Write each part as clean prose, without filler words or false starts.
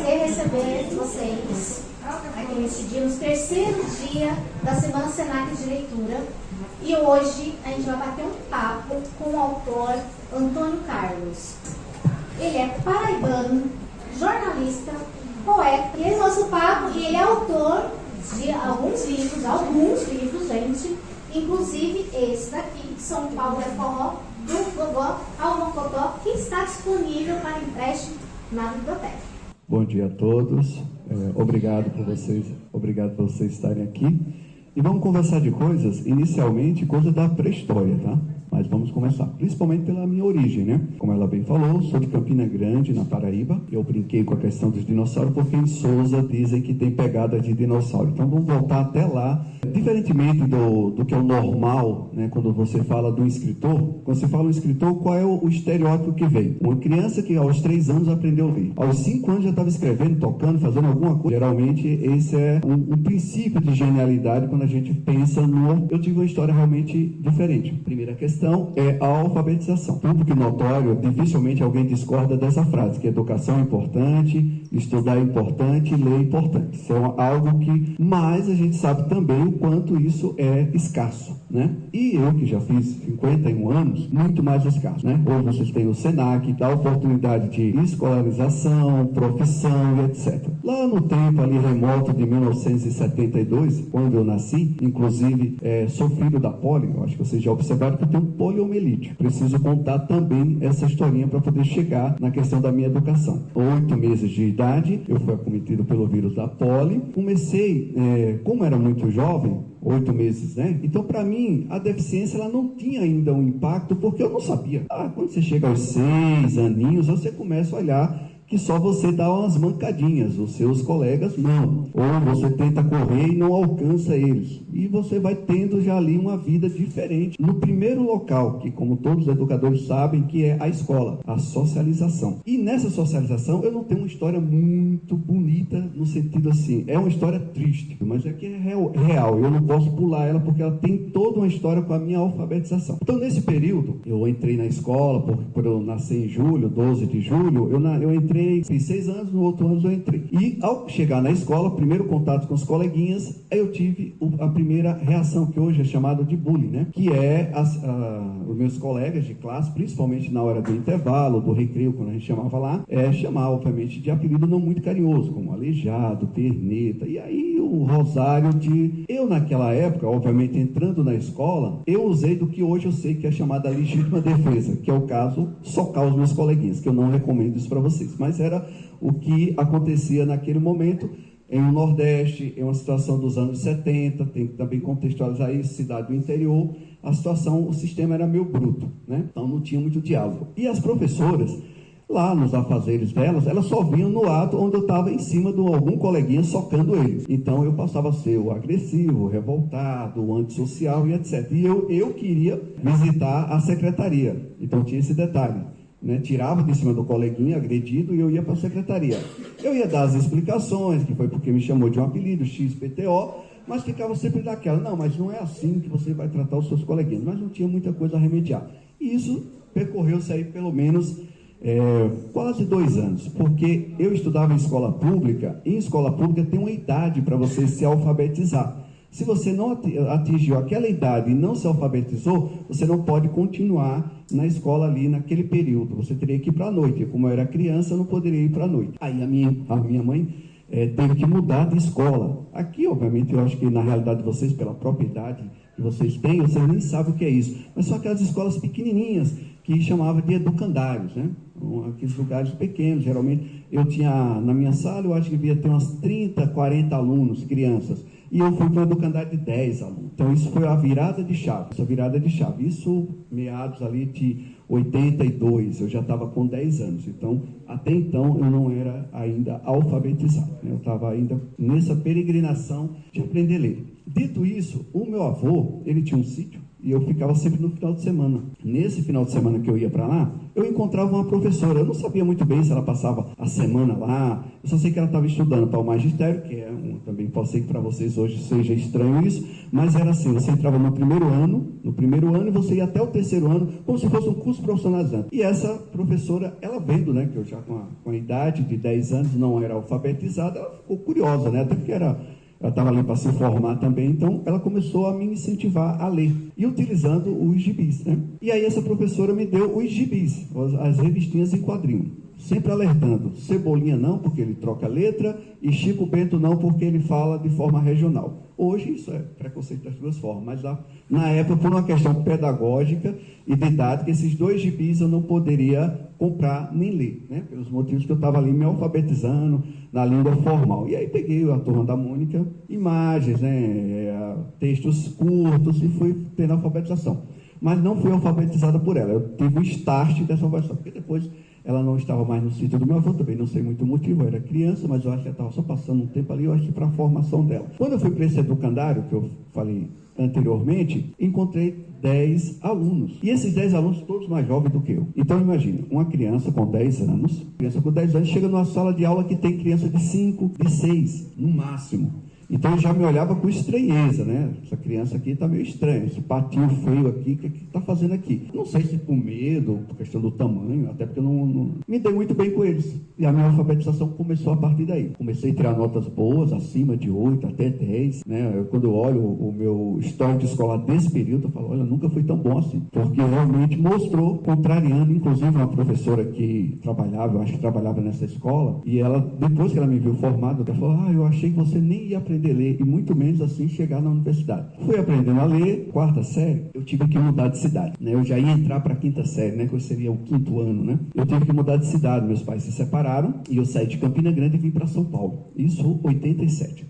prazer receber vocês aqui nesse dia, no terceiro dia da Semana Senac de Leitura. E hoje a gente vai bater um papo com o autor Antônio Carlos. Ele é paraibano, jornalista, poeta, e esse é o nosso papo, e ele é autor de alguns livros, gente, inclusive esse daqui, São Paulo é Forró, do Gogó ao Mocotó, que está disponível para empréstimo na biblioteca. Bom dia a todos, obrigado por vocês estarem aqui. E vamos conversar de coisas, inicialmente, coisa da pré-história, tá? Mas vamos começar, principalmente pela minha origem, né? Como ela bem falou, sou de Campina Grande, na Paraíba. Eu brinquei com a questão dos dinossauros, porque em Sousa dizem que tem pegada de dinossauro. Então vamos voltar até lá. Diferentemente do que é o normal, né? Quando você fala do escritor, quando você fala um escritor, qual é o estereótipo que vem? Uma criança que aos 3 anos aprendeu a ler. Aos 5 anos já estava escrevendo, tocando, fazendo alguma coisa. Geralmente esse é um princípio de genialidade quando a gente pensa no... Eu tive uma história realmente diferente. Primeira questão é a alfabetização. Público notório, dificilmente alguém discorda dessa frase, que educação é importante, estudar é importante, ler é importante. Isso é algo que... Mas a gente sabe também o quanto isso é escasso, né? E eu, que já fiz 51 anos, muito mais escasso, né? Hoje vocês têm o Senac, dá oportunidade de escolarização, profissão e etc. Lá no tempo ali remoto de 1972, quando eu nasci, inclusive sou filho da polio, eu acho que vocês já observaram que eu tenho poliomielite. Preciso contar também essa historinha para poder chegar na questão da minha educação. 8 meses de idade, eu fui acometido pelo vírus da polio. Comecei, como era muito jovem, 8 meses, né? Então, para mim, a deficiência ela não tinha ainda um impacto, porque eu não sabia. Quando você chega aos 6 aninhos, você começa a olhar que só você dá umas mancadinhas, os seus colegas não. Ou você tenta correr e não alcança eles. E você vai tendo já ali uma vida diferente. No primeiro local, que como todos os educadores sabem, que é a escola, a socialização. E nessa socialização eu não tenho uma história muito bonita no sentido assim, é uma história triste, mas é que é real, eu não posso pular ela porque ela tem toda uma história com a minha alfabetização. Então nesse período, eu entrei na escola, por eu nascer em julho, 12 de julho, eu entrei, fiz 6 anos, no outro ano eu entrei. E ao chegar na escola, primeiro contato com os coleguinhas, eu tive a primeira reação, que hoje é chamada de bullying, né? Que é os meus colegas de classe, principalmente na hora do intervalo, do recreio, quando a gente chamava lá, chamar, obviamente, de apelido não muito carinhoso, como aleijado, perneta, e aí o rosário de... Eu, naquela época, obviamente, entrando na escola, eu usei do que hoje eu sei que é chamada legítima defesa, que é o caso socar os meus coleguinhas, que eu não recomendo isso para vocês, mas era o que acontecia naquele momento em um Nordeste, em uma situação dos anos 70, tem que também contextualizar isso, cidade do interior, a situação, o sistema era meio bruto, né? Então não tinha muito diálogo. E as professoras, lá nos afazeres delas, elas só vinham no ato onde eu estava em cima de algum coleguinha socando eles. Então eu passava a ser o agressivo, o revoltado, o antissocial e etc. E eu queria visitar a secretaria, então tinha esse detalhe. Né, tirava de cima do coleguinha agredido e eu ia para a secretaria. Eu ia dar as explicações, que foi porque me chamou de um apelido, XPTO, mas ficava sempre daquela, não, mas não é assim que você vai tratar os seus coleguinhas, mas não tinha muita coisa a remediar. E isso percorreu-se aí pelo menos quase 2 anos, porque eu estudava em escola pública, e em escola pública tem uma idade para você se alfabetizar. Se você não atingiu aquela idade e não se alfabetizou, você não pode continuar na escola ali naquele período. Você teria que ir para a noite. Como eu era criança, eu não poderia ir para a noite. Aí a minha mãe teve que mudar de escola. Aqui, obviamente, eu acho que na realidade de vocês, pela propriedade que vocês têm, vocês nem sabem o que é isso. Mas são aquelas escolas pequenininhas que chamava de educandários, né? Aqueles lugares pequenos. Geralmente, eu tinha, na minha sala, eu acho que devia ter umas 30, 40 alunos, crianças. E eu fui para o educandário de 10 alunos. Então, isso foi a virada de chave. Isso, meados ali de 82, eu já estava com 10 anos. Então, até então, eu não era ainda alfabetizado, né? Eu estava ainda nessa peregrinação de aprender a ler. Dito isso, o meu avô, ele tinha um sítio, E eu ficava sempre no final de semana. Nesse final de semana que eu ia para lá, eu encontrava uma professora. Eu não sabia muito bem se ela passava a semana lá. Eu só sei que ela estava estudando para o magistério, que também pode ser que para vocês hoje seja estranho isso, mas era assim, você entrava no primeiro ano e você ia até o terceiro ano, como se fosse um curso profissionalizante. E essa professora, ela vendo, né, que eu já com a idade de 10 anos não era alfabetizada, ela ficou curiosa, né, até porque ela estava ali para se formar também, então ela começou a me incentivar a ler, e utilizando os gibis, né? E aí essa professora me deu os gibis, as revistinhas em quadrinho, sempre alertando, Cebolinha não, porque ele troca letra, e Chico Bento não, porque ele fala de forma regional. Hoje isso é preconceito das duas formas, mas lá, na época, por uma questão pedagógica e didática, esses 2 gibis eu não poderia comprar nem ler, né? Pelos motivos que eu estava ali me alfabetizando na língua formal. E aí peguei a Turma da Mônica, imagens, né? Textos curtos, e fui tendo alfabetização. Mas não fui alfabetizada por ela, eu tive o start dessa alfabetização, porque depois ela não estava mais no sítio do meu avô, também não sei muito o motivo, eu era criança, mas eu acho que ela estava só passando um tempo ali, eu acho que para a formação dela. Quando eu fui para esse educandário, que eu falei anteriormente, encontrei 10 alunos. E esses 10 alunos, todos mais jovens do que eu. Então, imagina, uma criança com 10 anos, chega numa sala de aula que tem criança de 5, de 6, no máximo. Então eu já me olhava com estranheza, né? Essa criança aqui está meio estranha, esse patinho feio aqui, o que está fazendo aqui? Não sei se por medo, por questão do tamanho, até porque eu não me dei muito bem com eles. E a minha alfabetização começou a partir daí. Comecei a tirar notas boas, acima de 8 até 10, né? Quando eu olho o meu histórico escolar desse período, eu falo, olha, nunca fui tão bom assim. Porque realmente mostrou, contrariando, inclusive uma professora que trabalhava, eu acho que trabalhava nessa escola, e ela, depois que ela me viu formado, ela falou, eu achei que você nem ia aprender a ler, e muito menos assim chegar na universidade. Fui aprendendo a ler, 4ª série, eu tive que mudar de cidade, né? Eu já ia entrar para a 5ª série, né? Que seria o 5º ano, né? Eu tive que mudar de cidade, meus pais se separaram, e eu saí de Campina Grande e vim para São Paulo. Isso 87.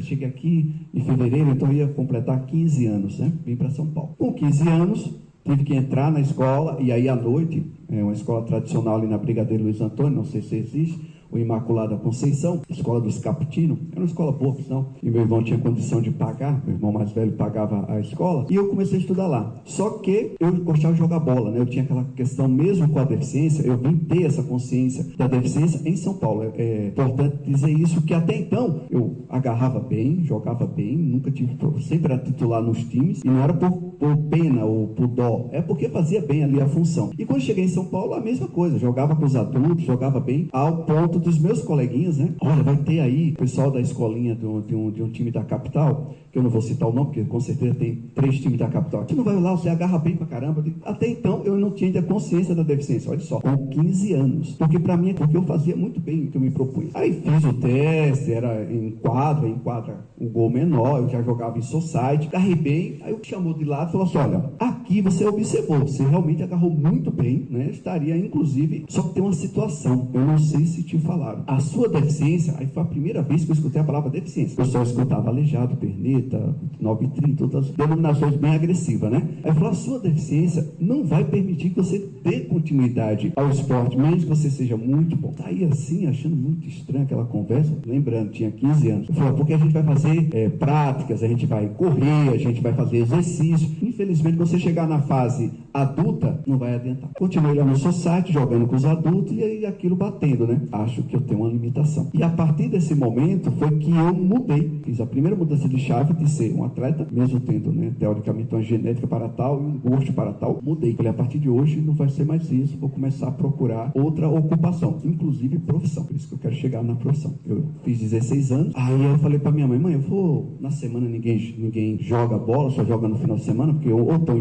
Cheguei aqui em fevereiro, então eu ia completar 15 anos, né? Vim para São Paulo. Com 15 anos, tive que entrar na escola, e aí à noite, uma escola tradicional ali na Brigadeiro Luiz Antônio, não sei se existe, o Imaculada Conceição, escola dos Caputinos, era uma escola boa, não? E meu irmão tinha condição de pagar, meu irmão mais velho pagava a escola, e eu comecei a estudar lá. Só que eu gostava de jogar bola, né? Eu tinha aquela questão, mesmo com a deficiência, eu vim ter essa consciência da deficiência em São Paulo. É importante dizer isso, que até então eu agarrava bem, jogava bem, nunca tive, sempre era titular nos times, e não era por pena ou por dó, é porque fazia bem ali a função. E quando cheguei em São Paulo, a mesma coisa, jogava com os adultos, jogava bem, ao ponto dos meus coleguinhas, né? Olha, vai ter aí o pessoal da escolinha de um time da capital, que eu não vou citar o nome, porque com certeza tem 3 times da capital. Tu não vai lá, você agarra bem pra caramba. Até então, eu não tinha ainda consciência da deficiência, olha só, com 15 anos. Porque pra mim, porque eu fazia muito bem o que eu me propunha. Aí fiz o teste, era em quadra o gol menor, eu já jogava em society, agarrei bem, aí o que chamou de lado falou assim, olha, aqui você observou, você realmente agarrou muito bem, né? Estaria, inclusive, só que tem uma situação, eu não sei se te falaram. A sua deficiência, aí foi a primeira vez que eu escutei a palavra deficiência. Eu só escutava aleijado, perneta, 930, outras denominações bem agressivas, né? Aí falou, a sua deficiência não vai permitir que você dê continuidade ao esporte, mesmo que você seja muito bom. Saí assim, achando muito estranha aquela conversa, lembrando, tinha 15 anos. Eu falei, porque a gente vai fazer práticas, a gente vai correr, a gente vai fazer exercício. Infelizmente, quando você chegar na fase adulta, não vai adiantar. Continuei lá no society, jogando com os adultos, e aí aquilo batendo, né? Acho que eu tenho uma limitação. E a partir desse momento foi que eu mudei. Fiz a primeira mudança de chave de ser um atleta, mesmo tendo, né, teoricamente uma genética para tal e um gosto para tal. Mudei. Falei, a partir de hoje não vai ser mais isso, vou começar a procurar outra ocupação, inclusive profissão. Por isso que eu quero chegar na profissão. Eu fiz 16 anos, aí eu falei para minha mãe, eu vou, na semana ninguém joga bola, só joga no final de semana, porque ou estão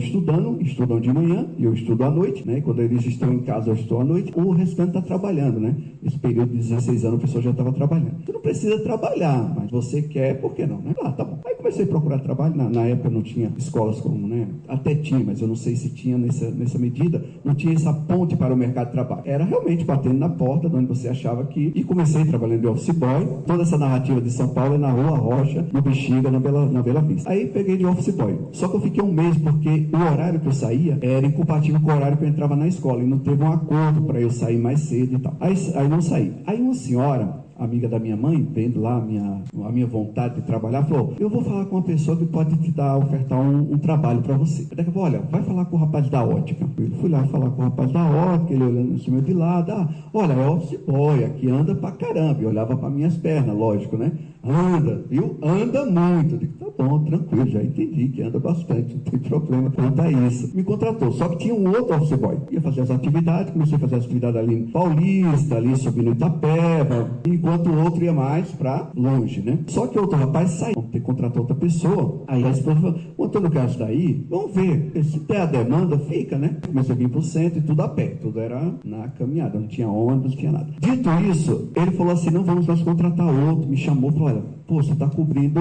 estudam de manhã, e eu estudo à noite, né? Quando eles estão em casa, eu estou à noite, o restante está trabalhando, né? Esse período de 16 anos, a pessoa já estava trabalhando. Você não precisa trabalhar, mas você quer, por que não, né? Ah, tá bom. Aí comecei a procurar trabalho, na época não tinha escolas como, né? Até tinha, mas eu não sei se tinha nessa medida, não tinha essa ponte para o mercado de trabalho. Era realmente batendo na porta de onde você achava que... E comecei trabalhando de office boy. Toda essa narrativa de São Paulo é na Rua Rocha, no Bexiga, na Bela Vista. Aí peguei de office boy. Só que eu fiquei um mês, porque o horário que eu saía era incompatível com o horário que eu entrava na escola, e não teve um acordo para eu sair mais cedo e tal. Aí não saí. Aí uma senhora amiga da minha mãe, vendo lá a minha vontade de trabalhar, falou, eu vou falar com uma pessoa que pode te ofertar um trabalho para você. Daqui a pouco, olha, vai falar com o rapaz da ótica. Eu fui lá falar com o rapaz da ótica, ele olhando em cima de lado, olha, é office boy, aqui anda pra caramba. Eu olhava para minhas pernas, lógico, né? Anda, viu? Anda muito. Eu digo, tá bom, tranquilo, já entendi que anda bastante, não tem problema quanto a isso. Me contratou, só que tinha um outro office boy. Ia fazer as atividades, comecei a fazer as atividades ali em Paulista, ali subindo Itapeva, enquanto o outro ia mais para longe, né? Só que o outro rapaz saiu, vamos ter que contratar outra pessoa. Aí a esposa falou, o Antônio Carlos daí, vamos ver, se der a demanda, fica, né? Comecei a vir pro centro e tudo a pé, tudo era na caminhada, não tinha ônibus, não tinha nada. Dito isso, ele falou assim, não vamos mais contratar outro, me chamou, falou, olha, pô, você está cobrindo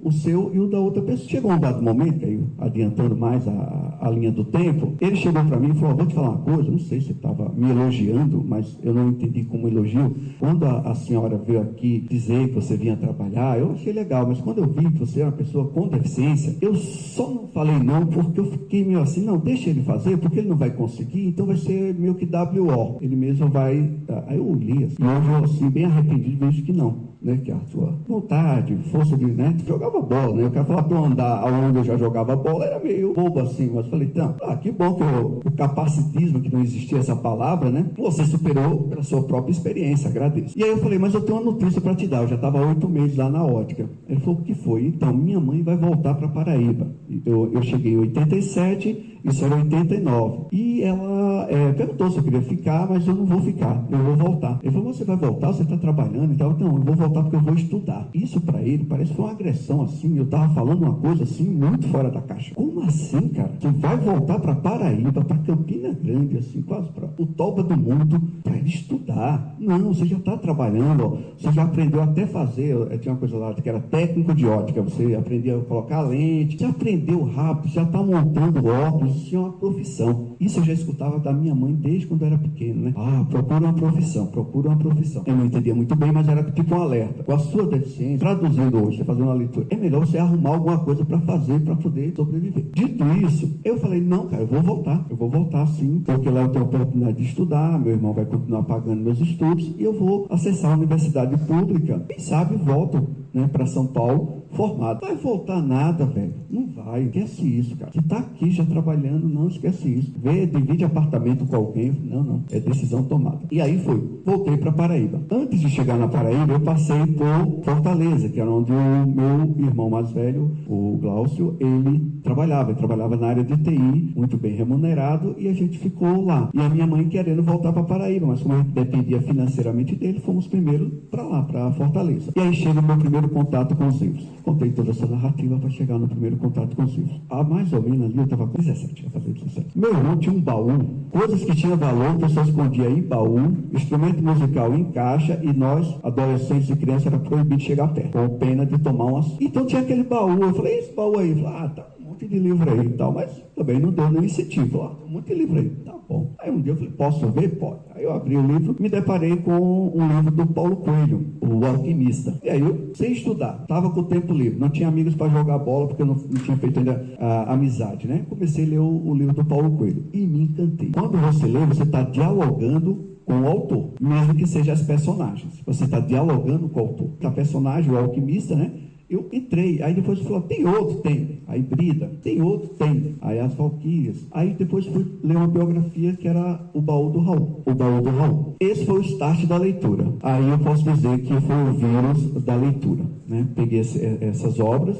o seu e o da outra pessoa. Chegou um dado momento, aí adiantando mais a linha do tempo, ele chegou para mim e falou, vou te falar uma coisa, não sei se você estava me elogiando, mas eu não entendi como elogio. Quando a senhora veio aqui dizer que você vinha trabalhar, eu achei legal, mas quando eu vi que você era uma pessoa com deficiência, eu só não falei não, porque eu fiquei meio assim, não, deixa ele fazer, porque ele não vai conseguir, então vai ser meio que WO, ele mesmo vai... Aí eu olhei assim, e hoje eu assim, bem arrependido, vejo que não, né, que a sua vontade, força de, né, jogava bola, né, eu quero falar para eu andar aonde eu já jogava bola, era meio bobo assim, mas falei, então, que bom que o capacitismo, que não existia essa palavra, né, você superou pela sua própria experiência, agradeço. E aí eu falei, mas eu tenho uma notícia para te dar, eu já estava 8 meses lá na ótica. Ele falou, o que foi? Então, minha mãe vai voltar para Paraíba. Eu cheguei em 87, isso era 89. E ela perguntou se eu queria ficar, mas eu não vou ficar, eu vou voltar. Ele falou, você vai voltar? Você está trabalhando e tal? Não, eu vou voltar porque eu vou estudar. Isso para ele parece que foi uma agressão assim, eu estava falando uma coisa assim, muito fora da caixa. Como assim, cara? Você vai voltar para Paraíba, para Campina Grande, assim, quase para o toba do mundo, para ele estudar? Não, você já está trabalhando, ó, você já aprendeu até fazer, tinha uma coisa lá que era técnico de ótica, você aprendia a colocar lente, já aprendeu rápido, já está montando óculos, isso é uma profissão. Isso eu já escutava da minha mãe desde quando eu era pequeno, né? Procura uma profissão, procura uma profissão. Eu não entendia muito bem, mas era tipo um alerta. Com a sua deficiência, traduzindo hoje, fazendo uma leitura, é melhor você arrumar alguma coisa para fazer, para poder sobreviver. Dito isso, eu falei, não, cara, eu vou voltar sim, porque lá eu tenho a oportunidade de estudar, meu irmão vai continuar pagando meus estudos e eu vou acessar a universidade pública. Quem sabe volto, né, para São Paulo formado. Vai voltar nada, velho. Não vai. Esquece isso, cara. Você tá aqui já trabalhando, não esquece isso. Divide apartamento com alguém. Não. É decisão tomada. E aí voltei para Paraíba. Antes de chegar na Paraíba, eu passei por Fortaleza, que era onde o meu irmão mais velho, o Glaucio, ele trabalhava. Ele trabalhava na área de TI, muito bem remunerado, e a gente ficou lá. E a minha mãe querendo voltar para Paraíba, mas como a gente dependia financeiramente dele, fomos primeiro para lá, para Fortaleza. E aí chega o meu primeiro contato com os livros. Contei toda essa narrativa para chegar no primeiro contato com os livros. Mais ou menos ali eu estava com 17, ia fazer 17. Meu irmão tinha um baú, coisas que tinham valor, o pessoal escondia em baú, instrumento musical em caixa, e nós, adolescentes e crianças, era proibido chegar perto, com pena de tomar umas... Então tinha aquele baú, eu falei, esse baú aí? Eu falei, tá um monte de livro aí e tal, mas também não deu nenhum incentivo, um monte de livro aí, tá bom. Aí um dia eu falei, posso ver? Pode. Aí eu abri o livro, me deparei com um livro do Paulo Coelho, O Alquimista. E aí eu, sem estudar, estava com o tempo livre, não tinha amigos para jogar bola, porque eu não tinha feito ainda amizade, né? Comecei a ler o livro do Paulo Coelho e me encantei. Quando você lê, você está dialogando com o autor, mesmo que seja as personagens. Você está dialogando com o autor. A personagem, o alquimista, né? Eu entrei, aí depois falou, tem outro? Tem. Aí Brida, tem outro? Tem. Aí as Valquírias. Aí depois fui ler uma biografia que era o Baú do Raul. O Baú do Raul. Esse foi o start da leitura. Aí eu posso dizer que foi o vírus da leitura, né? Peguei essas obras,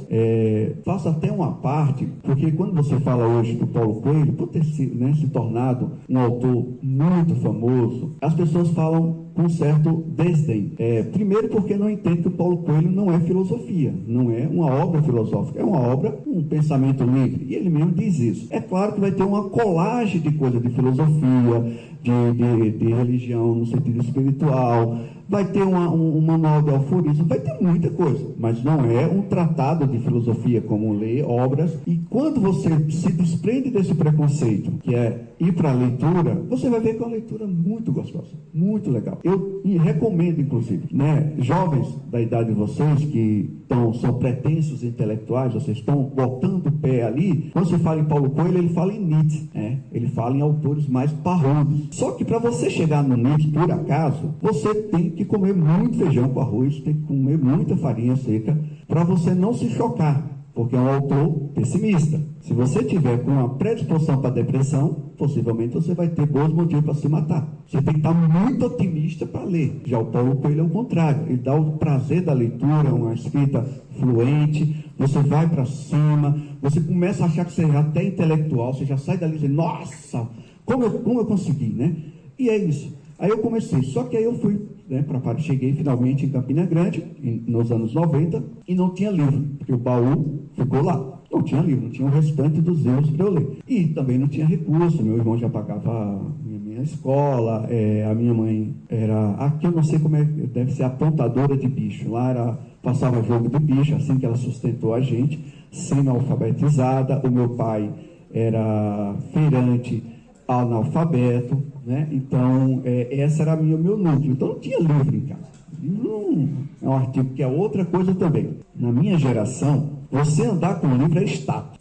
faço até uma parte, porque quando você fala hoje do Paulo Coelho, por ter se tornado um autor muito famoso, as pessoas falam com certo desdém. Primeiro porque não entende que o Paulo Coelho não é filosofia, não é uma obra filosófica, é uma obra, um pensamento livre, e ele mesmo diz isso. É claro que vai ter uma colagem de coisa de filosofia, de religião no sentido espiritual, vai ter um manual de aforismo, vai ter muita coisa, mas não é um tratado de filosofia como ler obras. E quando você se desprende desse preconceito, que é ir para a leitura, você vai ver que é uma leitura muito gostosa, muito legal. Eu recomendo, inclusive, né, jovens da idade de vocês que são pretensos intelectuais, vocês estão botando o pé ali. Quando você fala em Paulo Coelho, ele fala em Nietzsche, ele fala em autores mais parrudos. Só que para você chegar no nível, por acaso, você tem que comer muito feijão com arroz, tem que comer muita farinha seca, para você não se chocar, porque é um autor pessimista. Se você tiver com uma predisposição para depressão, possivelmente você vai ter bons motivos para se matar. Você tem que estar muito otimista para ler. Já o Paulo Coelho é o contrário. Ele dá o prazer da leitura, uma escrita fluente, você vai para cima, você começa a achar que você é até intelectual, você já sai dali e diz, nossa, como eu consegui, né? E é isso. Aí eu comecei, só que aí eu fui, né, cheguei finalmente em Campina Grande, nos anos 90, e não tinha livro, porque o baú ficou lá. Não tinha livro, não tinha o restante dos livros para eu ler. E também não tinha recurso, meu irmão já pagava minha escola, a minha mãe era, aqui eu não sei como é, deve ser apontadora de bicho, lá passava jogo de bicho, assim que ela sustentou a gente, semi-alfabetizada, o meu pai era feirante, analfabeto, né? Então, essa era meu núcleo. Então, não tinha livro em casa. Livro é um artigo que é outra coisa também. Na minha geração, você andar com um livro era status.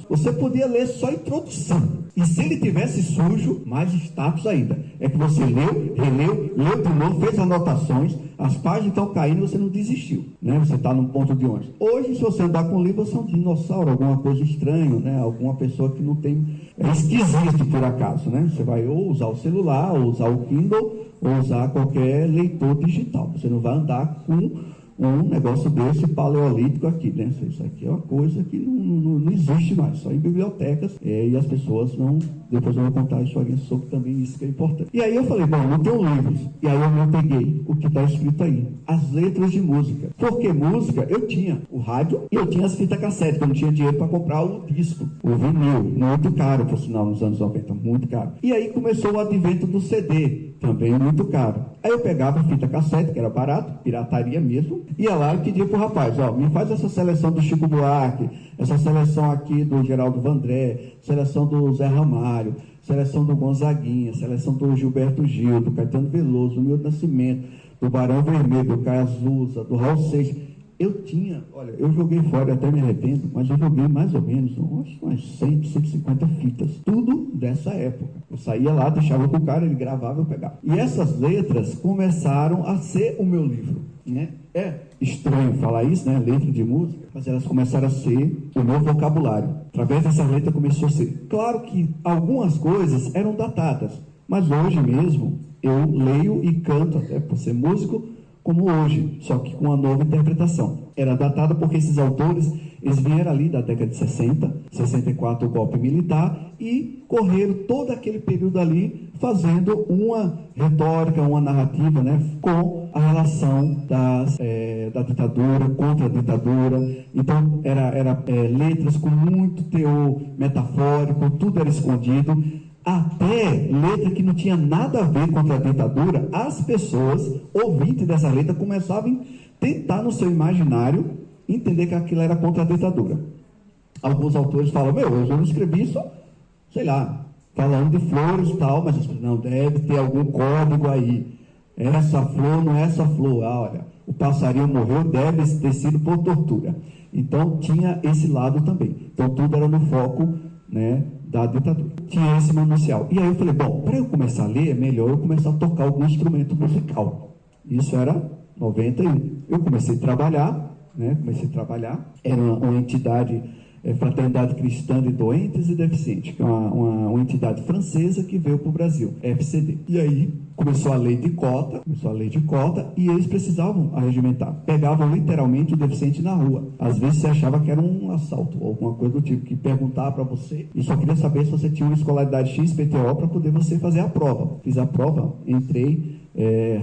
Você podia ler só a introdução. E se ele tivesse sujo, mais status ainda. É que você leu, releu, leu de novo, fez anotações, as páginas estão caindo e você não desistiu, né? Você está num ponto de ônibus. Hoje, se você andar com um livro, você é um dinossauro, alguma coisa estranha, né? Alguma pessoa que não tem... É esquisito, por acaso, né? Você vai ou usar o celular, ou usar o Kindle, ou usar qualquer leitor digital. Você não vai andar com um negócio desse paleolítico aqui, né? Isso aqui é uma coisa que não existe mais, só em bibliotecas, e as pessoas não... Depois eu vou contar a historinha sobre também isso que é importante. E aí eu falei, bom, não tenho livros. E aí eu peguei o que está escrito aí, as letras de música. Porque música, eu tinha o rádio e eu tinha as fitas cassete, porque eu não tinha dinheiro para comprar o disco, o vinil, muito caro, por sinal, nos anos 90, muito caro. E aí começou o advento do CD, também muito caro. Aí eu pegava a fita cassete, que era barato, pirataria mesmo, ia lá e pedia pro rapaz, ó, me faz essa seleção do Chico Buarque, essa seleção aqui do Geraldo Vandré, seleção do Zé Ramalho, seleção do Gonzaguinha, seleção do Gilberto Gil, do Caetano Veloso, do Milton Nascimento, do Barão Vermelho, do Cazuza, do Raul Seixas. Eu tinha, olha, eu joguei fora, até me arrependo, mas eu joguei mais ou menos umas 100, 150 fitas, tudo dessa época. Eu saía lá, deixava com o cara, ele gravava, eu pegava. E essas letras começaram a ser o meu livro, né? É estranho falar isso, né? Letra de música, mas elas começaram a ser o meu vocabulário. Através dessa letra começou a ser. Claro que algumas coisas eram datadas, mas hoje mesmo eu leio e canto, até por ser músico, como hoje, só que com uma nova interpretação. Era datada porque esses autores, eles vieram ali da década de 60, 64 o golpe militar, e correram todo aquele período ali fazendo uma retórica, uma narrativa, né, com a relação da ditadura, contra a ditadura. Então, era letras com muito teor metafórico, tudo era escondido. Até letra que não tinha nada a ver contra a ditadura, as pessoas, ouvintes dessa letra, começavam a tentar no seu imaginário entender que aquilo era contra a ditadura. Alguns autores falam, eu não escrevi isso, sei lá, falando de flores e tal, mas não, deve ter algum código aí. Essa flor não é essa flor, olha, o passarinho morreu, deve ter sido por tortura. Então tinha esse lado também. Então tudo era no foco, né, da ditadura. Tinha esse manuncial. E aí eu falei, bom, para eu começar a ler, é melhor eu começar a tocar algum instrumento musical. Isso era 91. Eu comecei a trabalhar, era uma entidade, Fraternidade Cristã de Doentes e Deficientes, que é uma entidade francesa que veio para o Brasil, FCD. E aí começou a lei de cota, e eles precisavam arregimentar. Pegavam literalmente o deficiente na rua. Às vezes você achava que era um assalto, ou alguma coisa do tipo, que perguntava para você, e só queria saber se você tinha uma escolaridade XPTO para poder você fazer a prova. Fiz a prova, entrei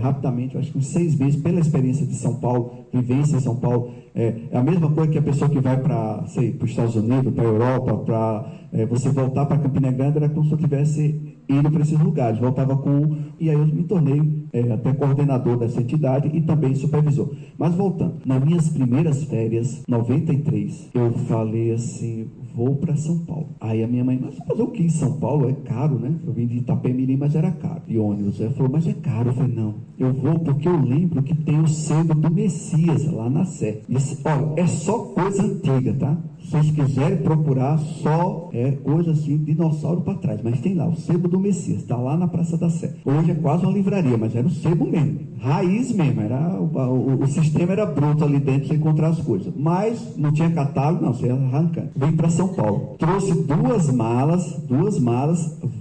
rapidamente, acho que uns 6 meses, pela experiência de São Paulo, vivência em São Paulo. É a mesma coisa que a pessoa que vai para os Estados Unidos, para a Europa, para você voltar para Campina Grande, era como se eu tivesse ido para esses lugares, voltava e aí eu me tornei até coordenador dessa entidade e também supervisor. Mas voltando, nas minhas primeiras férias, 93, eu falei assim, vou para São Paulo. Aí a minha mãe, mas fazer o que em São Paulo? É caro, né? Eu vim de Itapemirim, mas era caro. E ônibus, ela falou, mas é caro. Eu falei, não, eu vou porque eu lembro que tem o selo do Messias lá na Sé. Olha, é só coisa antiga, tá? Se vocês quiserem procurar, só coisa assim, dinossauro para trás. Mas tem lá, o selo do Messias, está lá na Praça da Sé. Hoje é quase uma livraria, mas era o sebo mesmo, raiz mesmo, o sistema era bruto ali dentro para encontrar as coisas, mas não tinha catálogo, não, você ia arrancando. Vim para São Paulo, trouxe duas malas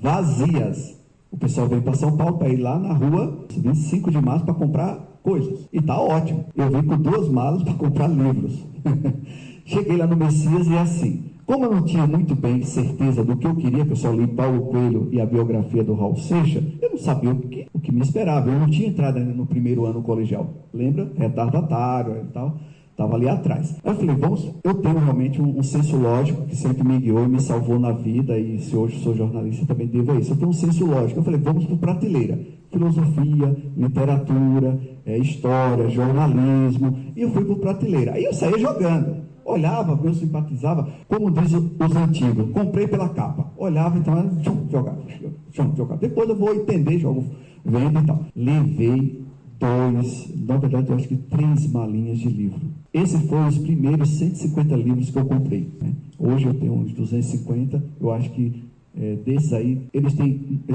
vazias. O pessoal veio para São Paulo para ir lá na rua 25 de março para comprar coisas, e tá ótimo. Eu vim com 2 malas para comprar livros. Cheguei lá no Messias e assim, como eu não tinha muito bem certeza do que eu queria, que eu só li Paulo Coelho e a biografia do Raul Seixas, eu não sabia o que me esperava. Eu não tinha entrado ainda no primeiro ano colegial. Lembra? Retardatário e tal. Estava ali atrás. Aí eu falei, eu tenho realmente um senso lógico que sempre me guiou e me salvou na vida, e se hoje sou jornalista também devo a isso. Eu tenho um senso lógico. Eu falei, vamos para prateleira. Filosofia, literatura, história, jornalismo. E eu fui para prateleira. Aí eu saía jogando. Olhava, eu simpatizava, como diz os antigos, comprei pela capa. Olhava, então, jogava. Depois eu vou entender, jogo, vendo e tal. Levei 3 malinhas de livro. Esses foram os primeiros 150 livros que eu comprei, né? Hoje eu tenho uns 250, eu acho que desses aí, eles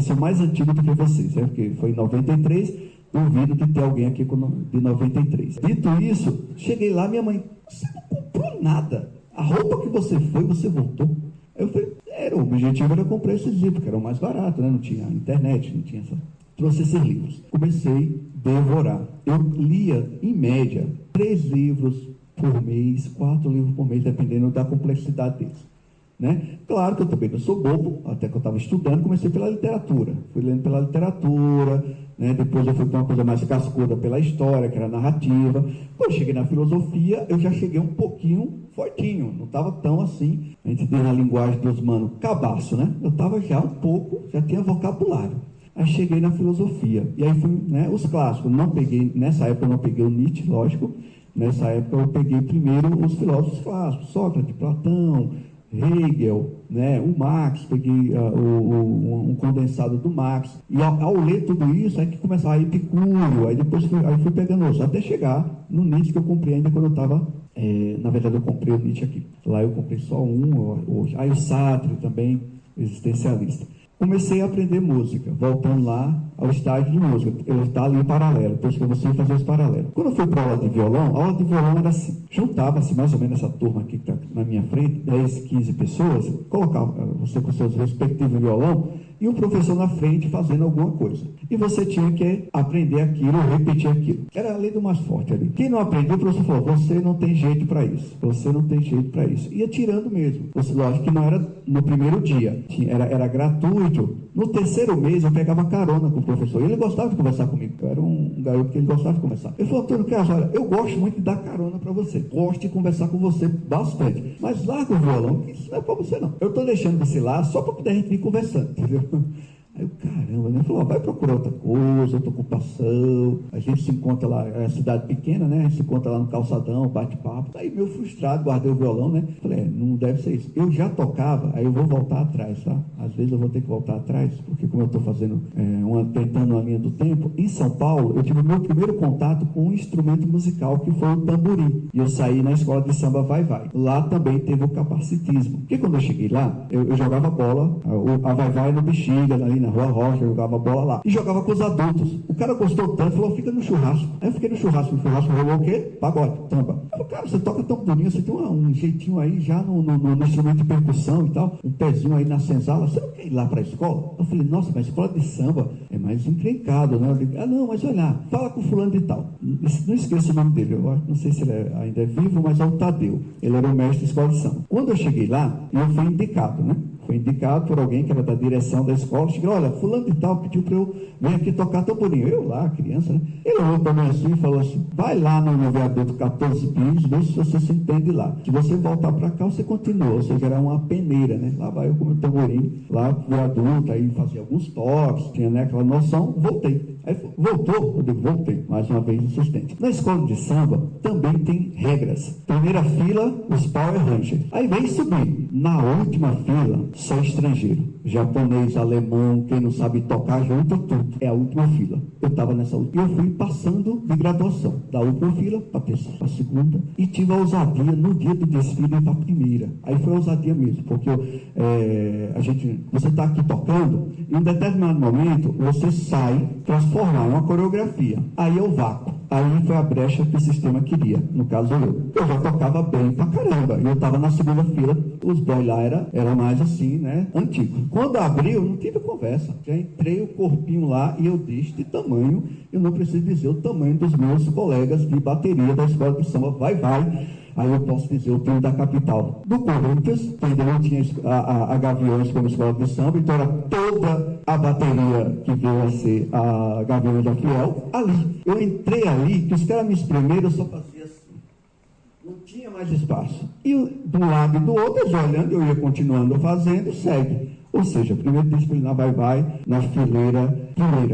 são mais antigos do que vocês, né? Porque foi em 93, duvido de ter alguém aqui de 93. Dito isso, cheguei lá, minha mãe, você não comprou nada, a roupa que você foi, você voltou. Eu falei, o objetivo era comprar esses livros, que eram mais baratos, né? Não tinha internet, não tinha essa... Trouxe esses livros, comecei a devorar. Eu lia, em média, 3 livros por mês, 4 livros por mês, dependendo da complexidade deles, né? Claro que eu também não sou bobo, até que eu estava estudando, comecei pela literatura. Fui lendo pela literatura, né? Depois eu fui para uma coisa mais cascuda pela história, que era narrativa. Quando eu cheguei na filosofia, eu já cheguei um pouquinho fortinho, não estava tão assim, a gente diz na linguagem dos manos, cabaço, né? Eu estava já um pouco, já tinha vocabulário. Aí cheguei na filosofia, e aí fui, né, os clássicos. Nessa época eu não peguei o Nietzsche, lógico. Nessa época eu peguei primeiro os filósofos clássicos, Sócrates, Platão, Hegel, né, o Marx, peguei um condensado do Marx. E ao ler tudo isso, aí que começava a Epicúrio, aí depois fui pegando outros, até chegar no Nietzsche, que eu comprei ainda quando eu estava... na verdade eu comprei o Nietzsche aqui. Lá eu comprei só um hoje. Aí o Sartre também, existencialista. Comecei a aprender música, voltando lá ao estágio de música. Eu estava ali em paralelo, por isso que eu comecei a fazer esse paralelo. Quando eu fui para a aula de violão, a aula de violão era assim. Juntava-se mais ou menos essa turma aqui que está na minha frente, 10, 15 pessoas, colocava você com seus respectivos violão, e o professor na frente fazendo alguma coisa. E você tinha que aprender aquilo, repetir aquilo. Era a lei do mais forte ali. Quem não aprendeu, o professor falou, você não tem jeito para isso. Você não tem jeito para isso. Ia tirando mesmo. Lógico que não era no primeiro dia. Era gratuito. No terceiro mês, eu pegava carona com o professor. E ele gostava de conversar comigo. Eu era um garoto que ele gostava de conversar. Ele falou, Antônio Carlos, olha, eu gosto muito de dar carona para você. Gosto de conversar com você bastante. Mas larga o violão, que isso não é para você não. Eu estou deixando você lá só para poder a gente vir conversando, entendeu? Aí eu, caramba, né? Falou, vai procurar outra coisa, outra ocupação. A gente se encontra lá, é uma cidade pequena, né? A gente se encontra lá no calçadão, bate papo. Aí meio frustrado, guardei o violão, né? Falei, não deve ser isso. Eu já tocava, aí eu vou voltar atrás, tá? Às vezes eu vou ter que voltar atrás, porque como eu estou fazendo, tentando uma linha do tempo, em São Paulo, eu tive o meu primeiro contato com um instrumento musical, que foi o tamborim. E eu saí na escola de samba Vai-Vai. Lá também teve o capacitismo. Porque quando eu cheguei lá, eu jogava bola, a Vai-Vai no Bexiga, ali na Rua Rocha, eu jogava bola lá. E jogava com os adultos. O cara gostou tanto, falou, fica no churrasco. Aí eu fiquei no churrasco rolou o quê? Pagode, samba. Eu falei, cara, você toca tão bonito, você tem um jeitinho aí já no instrumento de percussão e tal, um pezinho aí na senzala, você não quer ir lá pra escola? Eu falei, nossa, mas a escola de samba é mais encrencado, né? Eu digo, não, mas olha, fala com fulano de tal. Não esqueça o nome dele, eu não sei se ele ainda é vivo, mas é o Tadeu. Ele era o mestre de escola de samba. Quando eu cheguei lá, eu fui indicado, né? Foi indicado por alguém que era da direção da escola. Cheguei, olha, fulano de tal pediu para eu vir aqui tocar tamborim. Eu lá, criança, né? Ele olhou para mim assim e falou assim, vai lá no viaduto 14 bis, vê se você se entende lá. Se você voltar para cá, você continua. Ou seja, era uma peneira, né? Lá vai eu com o tamborim, lá no viaduto, aí fazia alguns toques, tinha, né, aquela noção, voltei. Aí voltou, eu digo, voltei, mais uma vez insistente. Na escola de samba também tem regras. Primeira fila, os Power Rangers. Aí vem subir. Na última fila, só estrangeiro. japonês, alemão, quem não sabe tocar, junta tudo. É a última fila. Eu estava nessa última. Eu fui passando de graduação, da última fila para a segunda, e tive a ousadia no dia do desfile para a primeira. Aí foi ousadia mesmo, porque você está aqui tocando, e em um determinado momento você sai para formar uma coreografia. Aí é o vácuo. Aí foi a brecha que o sistema queria, no caso eu. Eu já tocava bem pra caramba, e eu estava na segunda fila, os boys lá eram mais assim, né, antigos. Quando abriu, não tive conversa, já entrei o corpinho lá, e eu deste tamanho, eu não preciso dizer o tamanho dos meus colegas de bateria da escola de samba, vai. Aí eu posso dizer o time da capital do Corinthians, que ainda não tinha a Gaviões como escola de samba, então era toda a bateria que veio a ser a Gaviões da Fiel, ali. Eu entrei ali, que os caras me espremeram, eu só fazia assim. Não tinha mais espaço. E de um lado e do outro, eu olhando, eu ia continuando fazendo, segue. Ou seja, primeiro disciplinar vai, na fileira,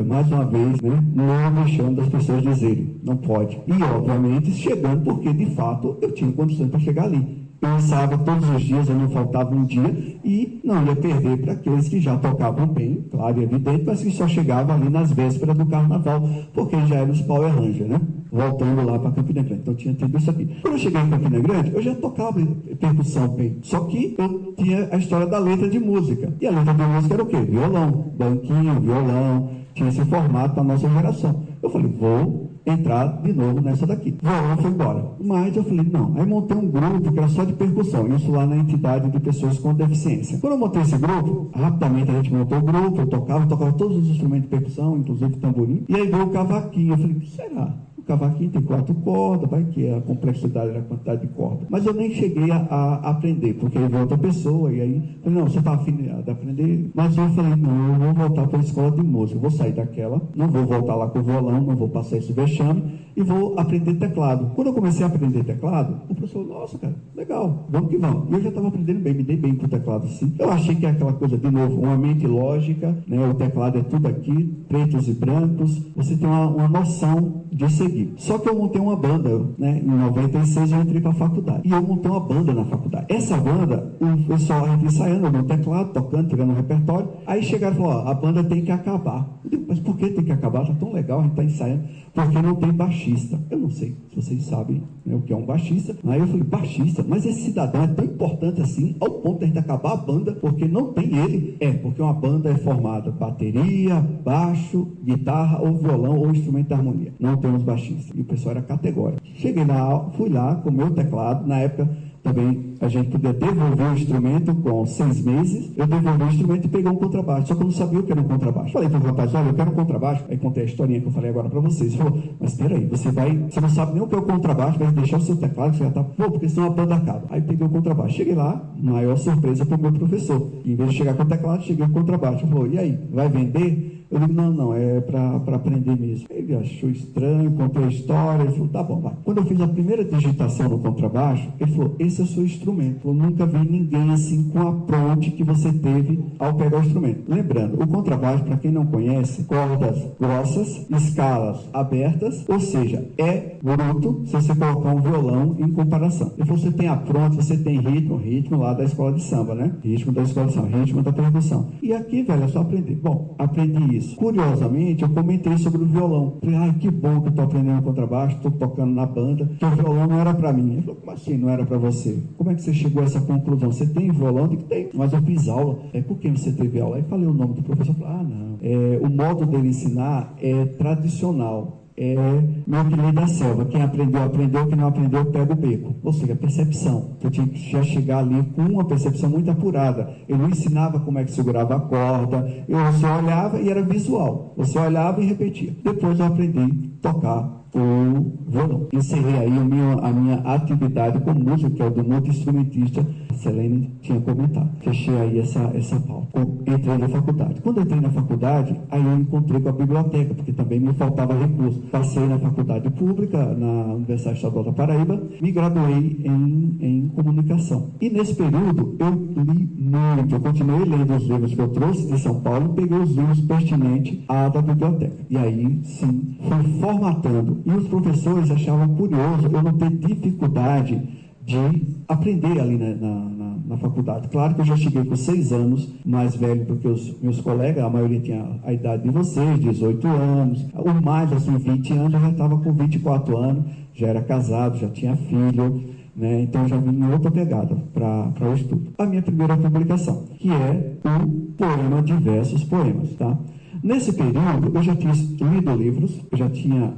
mais uma vez, né, não deixando as pessoas dizerem, não pode. E, obviamente, chegando, porque, de fato, eu tinha condições para chegar ali. Eu ensaiava todos os dias, eu não faltava um dia, e não ia perder para aqueles que já tocavam bem, claro e evidente, mas que só chegavam ali nas vésperas do carnaval, porque já eram os Power Rangers, né? Voltando lá para Campina Grande. Então tinha tido isso aqui. Quando eu cheguei em Campina Grande, eu já tocava percussão bem. Só que eu tinha a história da letra de música. E a letra de música era o quê? Violão, banquinho, violão. Tinha esse formato para a nossa geração. Eu falei, vou entrar de novo nessa daqui. Violão foi embora. Mas eu falei, não. Aí montei um grupo que era só de percussão. Isso lá na entidade de pessoas com deficiência. Quando eu montei esse grupo, rapidamente a gente montou o grupo. Eu tocava todos os instrumentos de percussão, inclusive tamborim. E aí veio o cavaquinho. Eu falei, será? O cavaquinho tem 4 cordas, vai que a complexidade da quantidade de cordas. Mas eu nem cheguei a aprender, porque aí veio outra pessoa, e aí, falei, não, você está afim de aprender? Mas eu falei, não, eu vou voltar para a escola de música, eu vou sair daquela, não vou voltar lá com o violão, não vou passar esse vexame, e vou aprender teclado. Quando eu comecei a aprender teclado, o professor, nossa, cara, legal, vamos que vamos. E eu já estava aprendendo bem, me dei bem com o teclado assim. Eu achei que é aquela coisa, de novo, uma mente lógica, né? O teclado é tudo aqui, pretos e brancos, você tem uma noção de seguir. Só que eu montei uma banda, né? Em 96 eu entrei para a faculdade. E eu montei uma banda na faculdade. Essa banda, o pessoal, a gente ensaiando no teclado, tocando, pegando no repertório. Aí chegaram e falaram, ó, a banda tem que acabar. Eu digo, mas por que tem que acabar? Tá tão legal, a gente está ensaiando. Porque não tem baixista. Eu não sei se vocês sabem, né, o que é um baixista. Aí eu falei, baixista? Mas esse cidadão é tão importante assim, ao ponto de a gente acabar a banda, porque não tem ele. Porque uma banda é formada bateria, baixo, guitarra, ou violão, ou instrumento de harmonia. Não temos baixista. E o pessoal era categórico. Cheguei na fui lá com o meu teclado, na época também a gente podia devolver o instrumento com 6 meses. Eu devolvi o instrumento e peguei um contrabaixo, só que eu não sabia o que era um contrabaixo. Falei para o rapaz, olha, eu quero um contrabaixo. Aí contei a historinha que eu falei agora para vocês. Ele falou, mas peraí, você não sabe nem o que é o contrabaixo, vai deixar o seu teclado, que você já está, porque senão a banda acaba. Aí peguei o contrabaixo. Cheguei lá, maior surpresa para o meu professor. E em vez de chegar com o teclado, cheguei com o contrabaixo. Ele falou, e aí, vai vender? Eu digo, não, é para aprender mesmo. Ele achou estranho, contou a história, ele falou, tá bom, vai. Quando eu fiz a primeira digitação no contrabaixo, ele falou, esse é o seu instrumento. Eu nunca vi ninguém assim com a pronte que você teve ao pegar o instrumento. Lembrando, o contrabaixo, para quem não conhece, cordas grossas, escalas abertas, ou seja, é bruto se você colocar um violão em comparação. Ele falou, você tem a pronte, você tem ritmo lá da escola de samba, né? Ritmo da escola de samba, ritmo da percussão. E aqui, velho, é só aprender. Bom, aprendi isso. Curiosamente, eu comentei sobre o violão. Falei, ai, que bom que eu estou aprendendo contrabaixo, estou tocando na banda, que o violão não era para mim. Ele falou, como assim não era para você? Como é que você chegou a essa conclusão? Você tem violão? Eu digo, tem, mas eu fiz aula. Por que você teve aula? Aí falei o nome do professor, falei, não. O modo dele ensinar é tradicional. Meu que lei da selva, quem aprendeu, quem não aprendeu, pega o beco. Ou seja, percepção. Eu tinha que já chegar ali com uma percepção muito apurada. Eu não ensinava como é que segurava a corda, eu só olhava e era visual. Você olhava e repetia. Depois eu aprendi a tocar o violão. Encerrei aí a minha atividade como músico, que é o do multi-instrumentista. A Selene tinha comentado. Fechei aí essa pauta. Entrei na faculdade. Quando eu entrei na faculdade, aí eu encontrei com a biblioteca, porque também me faltava recurso. Passei na faculdade pública, na Universidade Estadual da Paraíba, me graduei em comunicação. E nesse período, eu li muito. Eu continuei lendo os livros que eu trouxe de São Paulo e peguei os livros pertinentes à da biblioteca. E aí, sim, fui formatando. E os professores achavam curioso eu não ter dificuldade de aprender ali na faculdade. Claro que eu já cheguei com 6 anos, mais velho do que os meus colegas, a maioria tinha a idade de vocês, 18 anos, o mais, assim, 20 anos, eu já estava com 24 anos, já era casado, já tinha filho, né? Então já vim em outra pegada para o estudo. A minha primeira publicação, que é o Poema Diversos Poemas, tá? Nesse período, eu já tinha lido livros, eu já tinha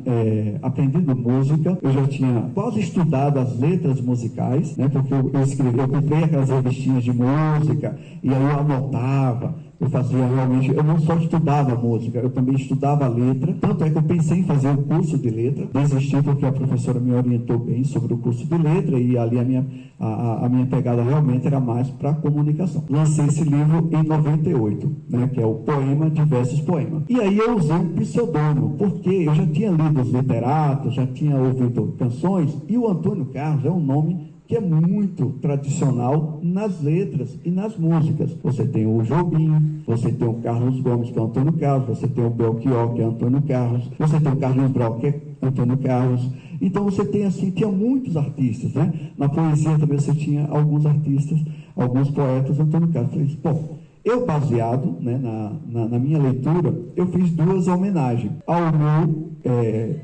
aprendido música, eu já tinha quase estudado as letras musicais, né? Porque eu comprei aquelas revistinhas de música, e aí eu anotava, eu fazia realmente, eu não só estudava música, eu também estudava letra, tanto é que eu pensei em fazer um curso de letra, desisti porque a professora me orientou bem sobre o curso de letra, e ali a minha pegada realmente era mais para comunicação. Lancei esse livro em 98, né, que é o Poema Diversos Poemas. E aí eu usei um pseudônimo, porque eu já tinha lido os literatos, já tinha ouvido canções, e o Antônio Carlos é um nome que é muito tradicional nas letras e nas músicas. Você tem o Jobim, você tem o Carlos Gomes, que é Antônio Carlos, você tem o Belchior, que é Antônio Carlos, você tem o Carlos Brau, que é Antônio Carlos. Então você tem assim, tinha muitos artistas, né? Na poesia também você tinha alguns artistas, alguns poetas, Antônio Carlos. Eu falei, bom, eu baseado, né, na minha leitura, eu fiz 2 homenagens ao meu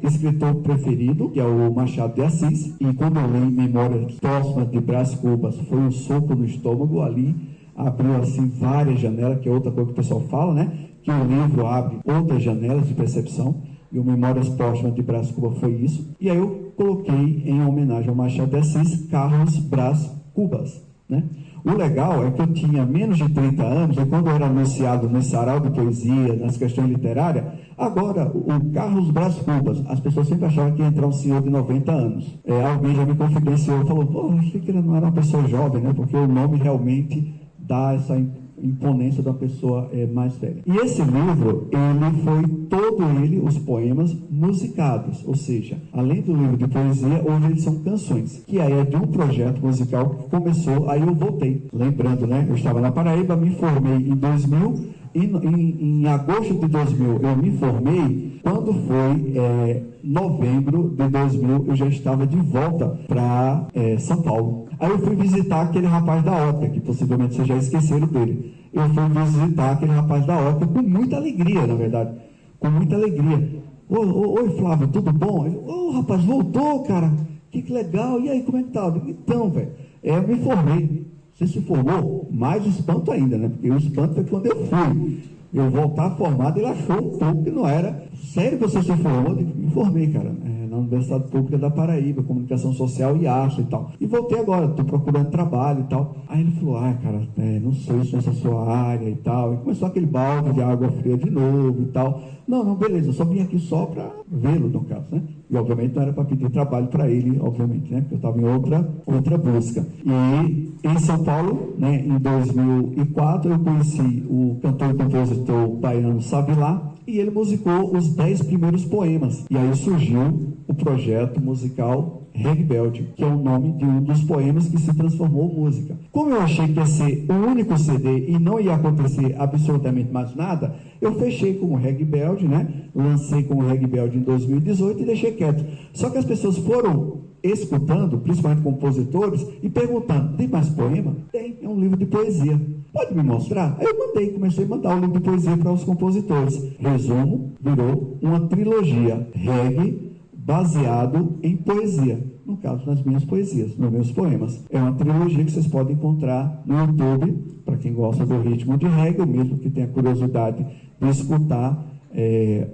escritor preferido, que é o Machado de Assis, e quando eu li Memórias Póstumas de Brás Cubas, foi um soco no estômago, ali abriu assim várias janelas, que é outra coisa que o pessoal fala, né, que o livro abre outras janelas de percepção, e o Memórias Póstumas de Brás Cubas foi isso, e aí eu coloquei em homenagem ao Machado de Assis, Carlos Brás Cubas, né? O legal é que eu tinha menos de 30 anos, e quando eu era anunciado no sarau de poesia, nas questões literárias, agora, o Carlos Brás Cubas, as pessoas sempre achavam que ia entrar um senhor de 90 anos. Alguém já me confidenciou, falou, pô, achei que ele não era uma pessoa jovem, né? Porque o nome realmente dá essa imponência da pessoa mais velha. E esse livro, ele foi todo ele, os poemas musicados, ou seja, além do livro de poesia, hoje eles são canções, que aí é de um projeto musical que começou, aí eu voltei, lembrando, né, eu estava na Paraíba, me formei em 2000, em agosto de 2000 eu me formei, quando foi novembro de 2000 eu já estava de volta para São Paulo. Aí eu fui visitar aquele rapaz da ópera, que possivelmente vocês já esqueceram dele. Eu fui visitar aquele rapaz da ópera com muita alegria, na verdade, com muita alegria. Oi Flávio, tudo bom? Ô rapaz, voltou, cara, que legal, e aí, como é que tá? Então, velho, eu me formei. Você se formou? Mais espanto ainda, né? Porque o espanto foi quando eu fui. Eu voltar formado, ele achou um pouco que não era. Sério que você se formou? Eu me formei, cara, na Universidade Pública da Paraíba, Comunicação Social e Arte e tal. E voltei agora, estou procurando trabalho e tal. Aí ele falou, cara, não sei se essa é a sua área e tal. E começou aquele balde de água fria de novo e tal. Não, beleza, eu só vim aqui só para vê-lo, no caso, né? E, obviamente, não era para pedir trabalho para ele, obviamente, né? Porque eu estava em outra busca. E em São Paulo, né, em 2004, eu conheci o cantor e compositor baiano Savilá, e ele musicou os 10 primeiros poemas. E aí surgiu o projeto musical Rebelde, que é o nome de um dos poemas que se transformou em música. Como eu achei que ia ser o único CD e não ia acontecer absolutamente mais nada, eu fechei com o Rebelde, né? Lancei com o Rebelde em 2018 e deixei quieto. Só que as pessoas foram escutando, principalmente compositores, e perguntando, tem mais poema? Tem, é um livro de poesia. Pode me mostrar? Aí eu comecei a mandar o livro de poesia para os compositores. Resumo, virou uma trilogia reggae baseado em poesia. No caso, nas minhas poesias, nos meus poemas. É uma trilogia que vocês podem encontrar no YouTube, para quem gosta do ritmo de reggae, ou mesmo que tenha curiosidade de escutar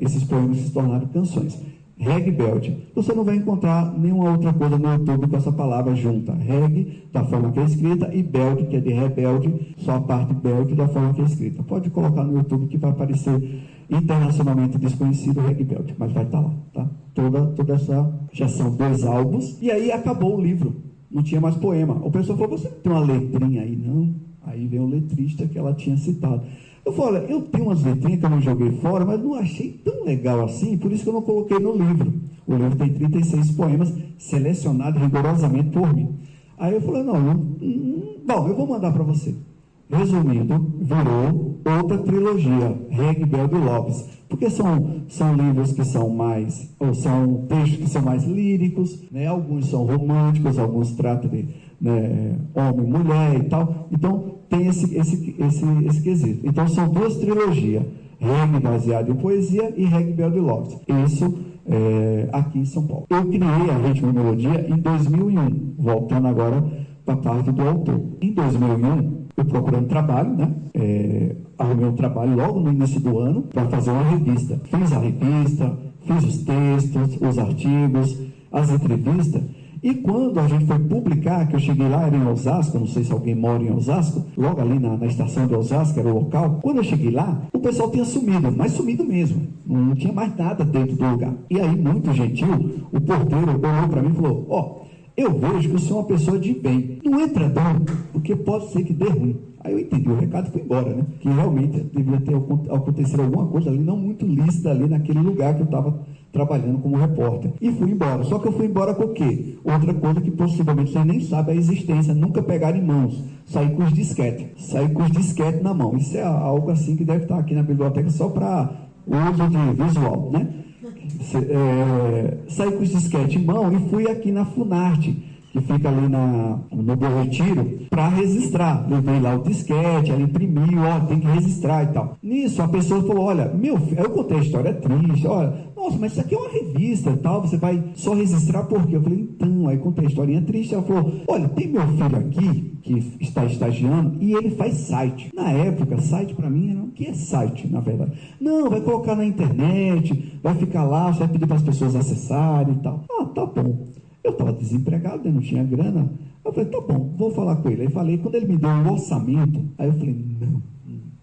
esses poemas que se tornaram canções. Rebelde. Você não vai encontrar nenhuma outra coisa no YouTube com essa palavra junta. Reg, da forma que é escrita, e belde, que é de rebelde, só a parte belde da forma que é escrita. Pode colocar no YouTube que vai aparecer internacionalmente desconhecido Rebelde, mas vai estar lá, tá? Toda essa, já são 2 álbuns, e aí acabou o livro, não tinha mais poema. O pessoal falou, você tem uma letrinha aí? Não. Aí vem o letrista que ela tinha citado. Eu falei, olha, eu tenho umas letrinhas que eu não joguei fora, mas não achei tão legal assim, por isso que eu não coloquei no livro. O livro tem 36 poemas selecionados rigorosamente por mim. Aí eu falei, bom, eu vou mandar para você. Resumindo, virou outra trilogia, Rebelde Lopes, porque são livros que são mais, ou são textos que são mais líricos, né? Alguns são românticos, alguns tratam né, homem, mulher e tal. Então, tem esse quesito. Então, são duas trilogias, reggae baseado em poesia e reggae Belde Lopes. Isso aqui em São Paulo. Eu criei a Ritmo e Melodia em 2001, voltando agora para a parte do autor. Em 2001, eu procurando trabalho, né? Arrumei um trabalho logo no início do ano para fazer uma revista. Fiz a revista, fiz os textos, os artigos, as entrevistas. E quando a gente foi publicar, que eu cheguei lá, era em Osasco, não sei se alguém mora em Osasco, logo ali na estação de Osasco, era o local. Quando eu cheguei lá, o pessoal tinha sumido, mas sumido mesmo. Não tinha mais nada dentro do lugar. E aí, muito gentil, o porteiro olhou para mim e falou: eu vejo que você é uma pessoa de bem. Não entra não, porque pode ser que dê ruim. Aí eu entendi, o recado foi embora, né? Que realmente devia ter acontecido alguma coisa ali, não muito lícita ali naquele lugar que eu estava trabalhando como repórter. E fui embora. Só que eu fui embora com o quê? Outra coisa que possivelmente você nem sabe a existência, nunca pegar em mãos. Sair com os disquetes na mão. Isso é algo assim que deve estar aqui na biblioteca só para uso de visual, né? Saí com os disquetes em mão e fui aqui na Funarte, que fica ali no Bom Retiro, para registrar. Levei lá o disquete, ela imprimiu, tem que registrar e tal. Nisso, a pessoa falou: olha, meu filho, eu contei a história triste, olha, nossa, mas isso aqui é uma revista e tal, você vai só registrar por quê? Eu falei: então, aí contei a historinha triste, ela falou: olha, tem meu filho aqui, que está estagiando, e ele faz site. Na época, site para mim era o que é site, na verdade. Não, vai colocar na internet, vai ficar lá, você vai pedir para as pessoas acessarem e tal. Tá bom. Eu estava desempregado, eu não tinha grana. Eu falei: tá bom, vou falar com ele. Aí falei, quando ele me deu um orçamento, aí eu falei: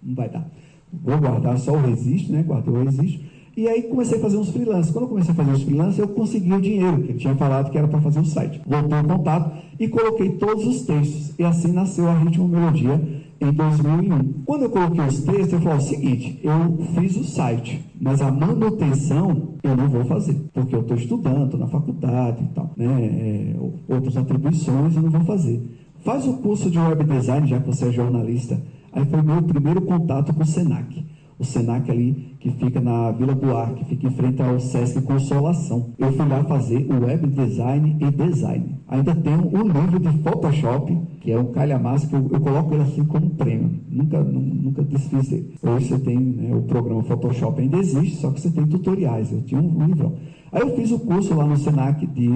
não vai dar. Vou guardar só o registro, né? Guardei o registro. E aí comecei a fazer uns freelances. Quando eu comecei a fazer uns freelances, eu consegui o dinheiro, que ele tinha falado que era para fazer um site. Voltei em contato e coloquei todos os textos. E assim nasceu a Ritmo Melodia em 2001. Quando eu coloquei os textos, eu falei: o seguinte, eu fiz o site, mas a manutenção eu não vou fazer, porque eu estou estudando, estou na faculdade e tal, né? Outras atribuições eu não vou fazer. Faz o curso de web design, já que você é jornalista. Aí foi o meu primeiro contato com o Senac. O Senac ali, que fica na Vila Buarque, fica em frente ao Sesc Consolação. Eu fui lá fazer o web design e design. Ainda tenho um livro de Photoshop, que é um calhamaço, que eu coloco ele assim como prêmio. Nunca desfiz ele. Hoje você tem, né, o programa Photoshop ainda existe, só que você tem tutoriais. Eu tinha um livrão. Aí eu fiz o curso lá no Senac de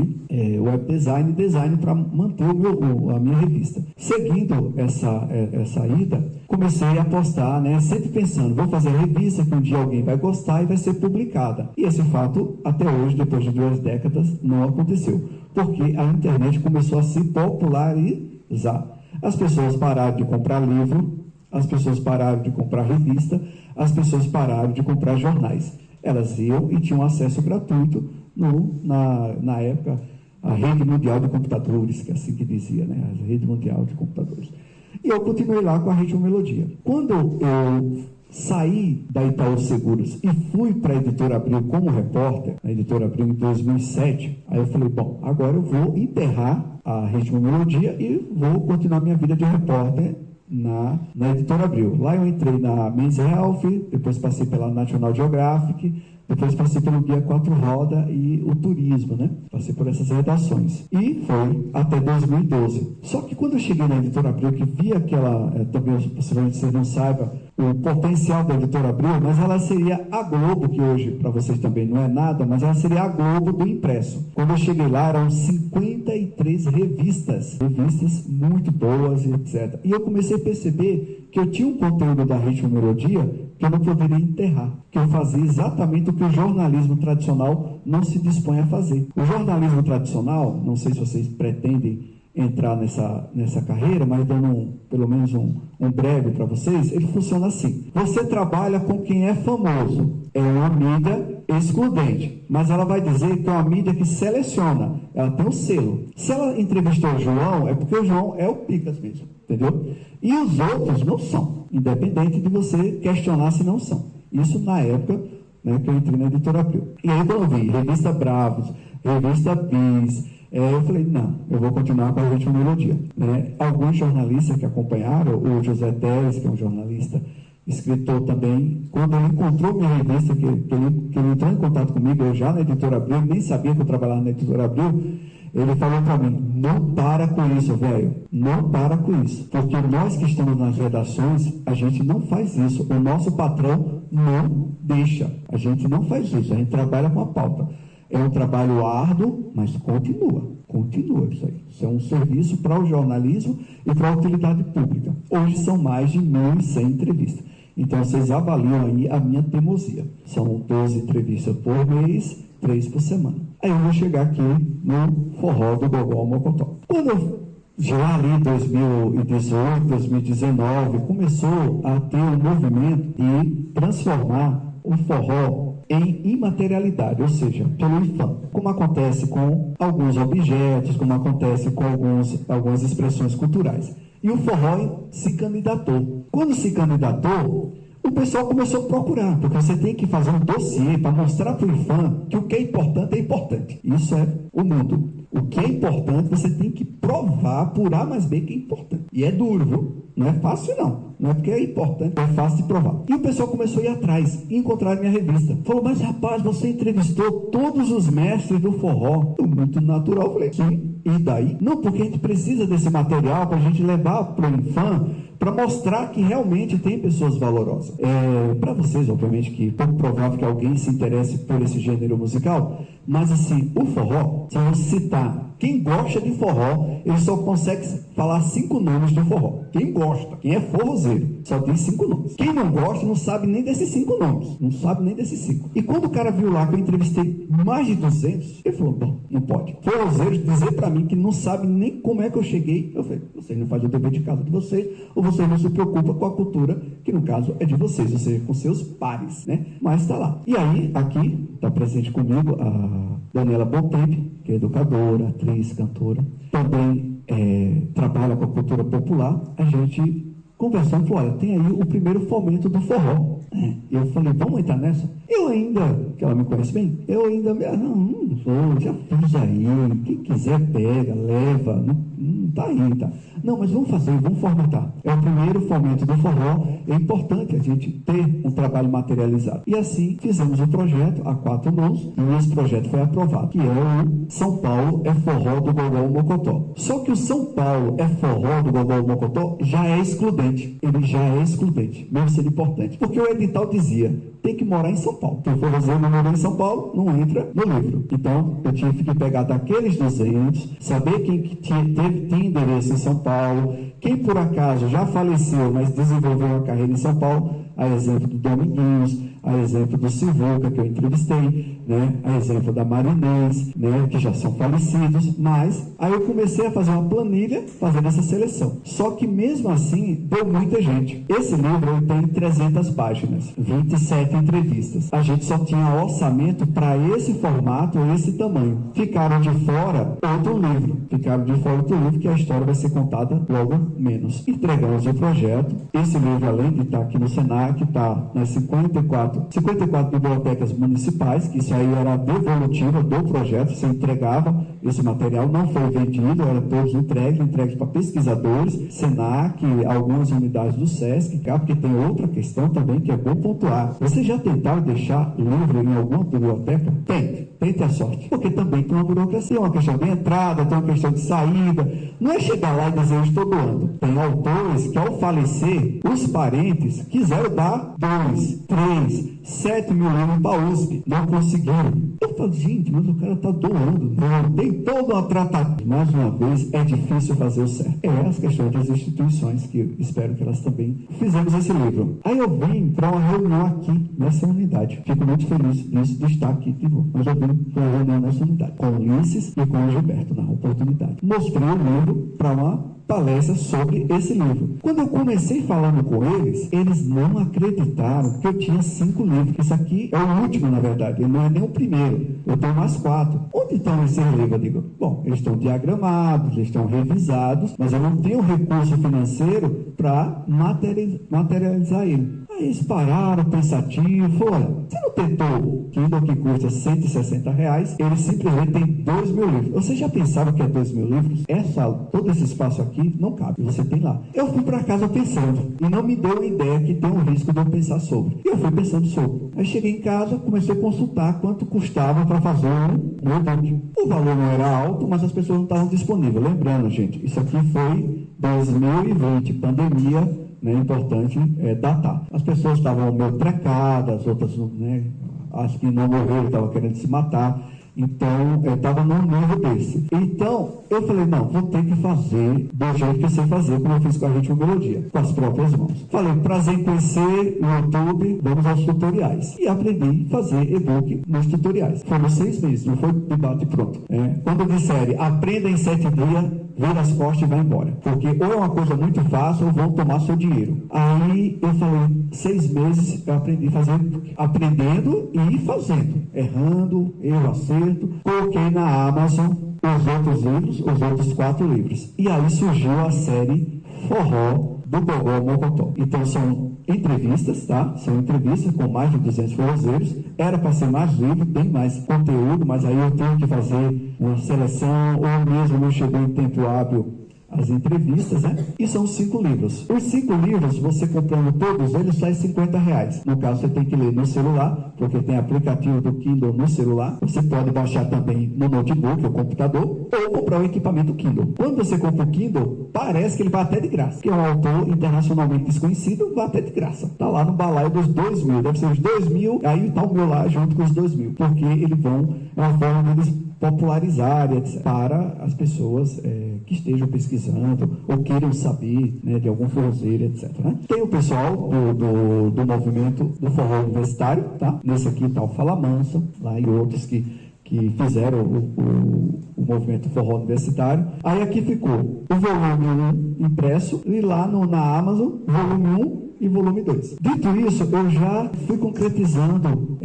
web design e design para manter a minha revista. Seguindo essa ida, comecei a postar, né, sempre pensando: vou fazer a revista que um dia alguém vai gostar e vai ser publicada. E esse fato, até hoje, depois de 2 décadas, não aconteceu. Porque a internet começou a se popularizar. As pessoas pararam de comprar livro, as pessoas pararam de comprar revista, as pessoas pararam de comprar jornais. Elas iam e tinham acesso gratuito na época, a Rede Mundial de Computadores, que é assim que dizia, né? A Rede Mundial de Computadores. E eu continuei lá com a Ritmo Melodia. Quando eu saí da Itaú Seguros e fui para a Editora Abril como repórter, a Editora Abril em 2007, aí eu falei: bom, agora eu vou enterrar a Ritmo Melodia e vou continuar minha vida de repórter na Editora Abril. Lá eu entrei na Men's Health, depois passei pela National Geographic, depois passei pelo Guia 4 Roda e o Turismo, né? Passei por essas redações. E foi até 2012. Só que quando eu cheguei na Editora Abril, que vi aquela, também possivelmente você não saiba, o potencial da Editora Abril, mas ela seria a Globo, que hoje para vocês também não é nada, mas ela seria a Globo do impresso. Quando eu cheguei lá, eram 53 revistas muito boas, etc. E eu comecei a perceber que eu tinha um conteúdo da Ritmo Melodia que eu não poderia enterrar, que eu fazia exatamente o que o jornalismo tradicional não se dispõe a fazer. O jornalismo tradicional, não sei se vocês pretendem entrar nessa carreira, mas dando pelo menos um breve para vocês, ele funciona assim: você trabalha com quem é famoso, é uma mídia excludente, mas ela vai dizer que é uma mídia que seleciona, ela tem um selo. Se ela entrevistou o João, é porque o João é o Picas mesmo, entendeu? E os outros não são, independente de você questionar se não são. Isso na época, né, que eu entrei na Editora Abril. E aí quando eu vi Revista Bravos, Revista Bis, eu falei: não, eu vou continuar com a Ritmo Melodia, né? Alguns jornalistas que acompanharam, o José Teres, que é um jornalista, escritor também, quando ele encontrou minha revista, que ele entrou em contato comigo, eu já na Editora Abril, nem sabia que eu trabalhava na Editora Abril, Ele falou para mim, não para com isso, velho, não para com isso, porque nós que estamos nas redações, a gente não faz isso, o nosso patrão não deixa, a gente não faz isso, a gente trabalha com a pauta. É um trabalho árduo, mas continua isso aí. Isso é um serviço para o jornalismo e para a utilidade pública. Hoje são mais de 1.100 entrevistas. Então, vocês avaliam aí a minha teimosia. São 12 entrevistas por mês, 3 por semana. Aí eu vou chegar aqui no forró do Gogó Mocotó. Quando eu já ali 2018, 2019, começou a ter um movimento de transformar o forró em imaterialidade, ou seja, pelo IFAM, como acontece com alguns objetos, como acontece com algumas expressões culturais. E o forró se candidatou. Quando se candidatou, o pessoal começou a procurar, porque você tem que fazer um dossiê para mostrar para o IFAM que o que é importante. Isso é o mundo. O que é importante, você tem que provar, por A mais B, que é importante. E é duro, viu? Não é fácil, não. Não é porque é importante, é fácil de provar. E o pessoal começou a ir atrás e encontrar minha revista. Falou, mas rapaz, você entrevistou todos os mestres do forró. Muito natural. Eu falei, sim. E daí? Não, porque a gente precisa desse material para a gente levar para o IFAM, para mostrar que realmente tem pessoas valorosas. Para vocês, obviamente, que é pouco provável que alguém se interesse por esse gênero musical, mas assim, o forró, se eu citar quem gosta de forró, ele só consegue falar 5 nomes do forró. Quem gosta, quem é forrozeiro, só tem 5 nomes. Quem não gosta, não sabe nem desses 5 nomes. Não sabe nem desses 5. E quando o cara viu lá que eu entrevistei mais de 200, ele falou, bom, não pode. Forrozeiro dizer para mim que não sabe nem como é que eu cheguei. Eu falei, vocês não fazem o dever de casa de vocês, ou vocês não se preocupam com a cultura, que no caso é de vocês, ou seja, com seus pares, né? Mas está lá. E aí, aqui, está presente comigo a Daniela Bontempi, que é educadora, atriz, cantora, também trabalha com a cultura popular. A gente conversando, falou, olha, tem aí o primeiro fomento do forró. Eu falei, vamos entrar nessa? Eu ainda, que ela me conhece bem, eu ainda, não sou, já fiz aí, quem quiser pega, leva, não tá aí, tá? Não, mas vamos fazer, vamos formatar. É o primeiro fomento do forró, é importante a gente ter um trabalho materializado. E assim, fizemos um projeto a 4 mãos, e esse projeto foi aprovado, que é o São Paulo é Forró do Gogó Mocotó. Só que o São Paulo é Forró do Gogó Mocotó já é excludente. Ele já é excludente, mesmo sendo importante. Porque o edital dizia, tem que morar em São Paulo. Quem for fazer não morar em São Paulo, não entra no livro. Então, eu tive que pegar daqueles 200, saber quem tinha endereço em São Paulo, quem por acaso já faleceu, mas desenvolveu uma carreira em São Paulo, a exemplo do Dominguinhos, a exemplo do Silvuca, que eu entrevistei, né? A exemplo da Marinês, né? Que já são falecidos, mas aí eu comecei a fazer uma planilha fazendo essa seleção. Só que mesmo assim, deu muita gente. Esse livro ele tem 300 páginas, 27 entrevistas. A gente só tinha orçamento para esse formato, esse tamanho. Ficaram de fora outro livro. Que a história vai ser contada logo menos. Entregamos o projeto. Esse livro, além de estar aqui no Senac, está nas 54 bibliotecas municipais, que isso aí era a devolutiva do projeto, você entregava esse material, não foi vendido, era todos entregues para pesquisadores, Senac, algumas unidades do SESC, porque tem outra questão também que é bom pontuar. Você já tentaram deixar livro em alguma biblioteca? Tente a sorte, porque também tem uma burocracia, uma questão de entrada, tem uma questão de saída, não é chegar lá e dizer eu estou doando. Tem autores que ao falecer, os parentes quiseram dar 2, 3, 7 mil livros para a USP, não conseguiram. Eu falo, gente, mas o cara está doando, não, tem toda uma tratativa. Mais uma vez, é difícil fazer o certo. É as questões das instituições, que espero que elas também fizemos esse livro. Aí eu vim para uma reunião aqui, nessa unidade. Fico muito feliz de estar aqui de novo. Mas eu vim para uma reunião nessa unidade, com o Ulisses e com o Gilberto, na oportunidade. Mostrei o livro para uma palestra sobre esse livro. Quando eu comecei falando com eles, eles não acreditaram que eu tinha 5 livros. Isso aqui é o último, na verdade, ele não é nem o primeiro. Eu tenho mais 4. Onde estão esses livros? Eu digo, bom, eles estão diagramados, eles estão revisados, mas eu não tenho recurso financeiro para materializar ele. Aí eles pararam, pensativo, olha, você não tentou o Kindle que custa R$160, ele simplesmente tem 2.000 livros. Você já pensava que é 2.000 livros? Todo esse espaço aqui não cabe, você tem lá. Eu fui para casa pensando, e não me deu a ideia que tem um risco de eu pensar sobre. E eu fui pensando sobre. Aí cheguei em casa, comecei a consultar quanto custava para fazer um e-book. O valor não era alto, mas as pessoas não estavam disponíveis. Lembrando, gente, isso aqui foi 2020, pandemia, né, importante datar. As pessoas estavam meio trecadas, outras, né, acho que não morreram, estavam querendo se matar. Então, eu estava num nível desse. Então, eu falei, não, vou ter que fazer do jeito que eu sei fazer, como eu fiz com a Ritmo Melodia, com as próprias mãos. Falei, prazer em conhecer o YouTube, vamos aos tutoriais. E aprendi a fazer e-book nos tutoriais. Foram 6 meses, não foi debate pronto. Quando disserem, aprenda em 7 dias, vira as costas e vai embora. Porque ou é uma coisa muito fácil, ou vão tomar seu dinheiro. Aí, eu falei, 6 meses eu aprendi a fazer e-book. Aprendendo e fazendo. Errando, erro, acerto. Coloquei na Amazon os outros livros, os outros 4 livros. E aí surgiu a série Forró do Gogó Mocotó. Então são entrevistas, tá? São entrevistas com mais de 200 forrozeiros. Era para ser mais livro, tem mais conteúdo, mas aí eu tenho que fazer uma seleção, ou mesmo não chegou em tempo hábil as entrevistas, né? E são 5 livros. Os 5 livros, você comprando todos eles, sai R$50. No caso, você tem que ler no celular, porque tem aplicativo do Kindle no celular. Você pode baixar também no notebook ou computador, ou comprar o equipamento Kindle. Quando você compra o Kindle, parece que ele vai até de graça, porque é um autor internacionalmente desconhecido, vai até de graça. Tá lá no balaio dos 2.000, deve ser os 2.000, aí tá o meu lá junto com os 2.000, porque eles vão, é uma forma deles popularizar, etc., para as pessoas que estejam pesquisando ou queiram saber, né, de algum forrozeiro, etc., né? Tem o pessoal do movimento do forró universitário, tá? Nesse aqui está o Fala Mansa, lá e outros que fizeram o movimento forró universitário. Aí aqui ficou o volume 1 impresso, e lá na Amazon, volume 1 e volume 2. Dito isso, eu já fui concretizando.